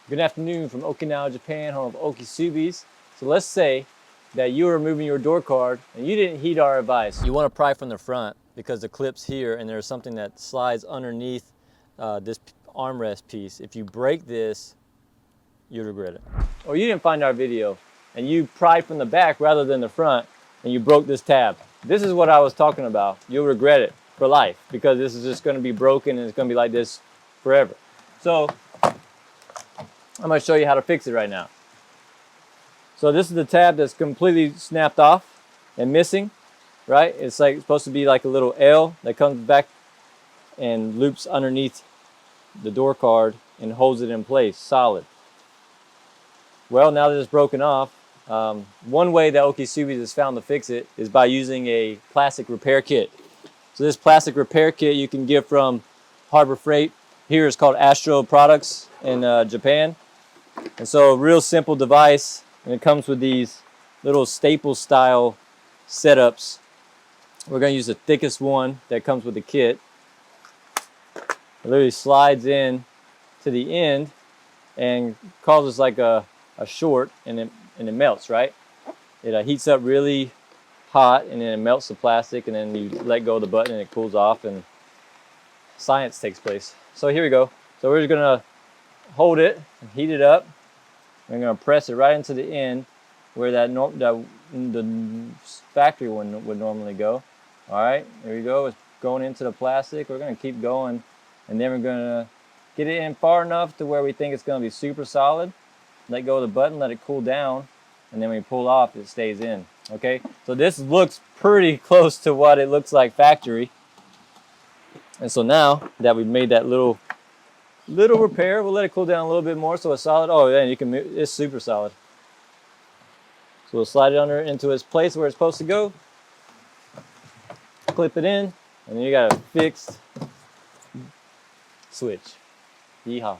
Good afternoon from Okinawa, Japan, home of Oki Subies. So let's say that you were removing your door card and you didn't heed our advice. You want to pry from the front because the clip's here and there's something that slides underneath this armrest piece. If you break this, you'd regret it. Or you didn't find our video and you pried from the back rather than the front and you broke this tab. This is what I was talking about. You'll regret it for life because this is just going to be broken and it's going to be like this forever. So I'm going to show you how to fix it right now. So this is the tab that's completely snapped off and missing, right? It's like supposed to be like a little L that comes back and loops underneath the door card and holds it in place, solid. Well, now that it's broken off, one way that Oki Subies has found to fix it is by using a plastic repair kit. So this plastic repair kit you can get from Harbor Freight. Here it's called Astro Products in Japan. And so a real simple device, and it comes with these little staple style setups. We're going to use the thickest one that comes with the kit. It literally slides in to the end and causes like a short, and it melts, right? It heats up really hot and then it melts the plastic, and then you let go of the button and it cools off and science takes place. So here we go. So we're just going to hold it and heat it up. We're going to press it right into the end where the factory one would normally go. All right, there we go. It's going into the plastic. We're going to keep going, and then we're going to get it in far enough to where we think it's going to be super solid. Let go of the button, let it cool down, and then when we pull off, it stays in. Okay, so this looks pretty close to what it looks like factory. And so now that we've made that little repair, we'll let it cool down a little bit more so it's solid. Oh, yeah, you can move, it's super solid. So we'll slide it under into its place where it's supposed to go, clip it in, and then you got a fixed switch. Yeehaw.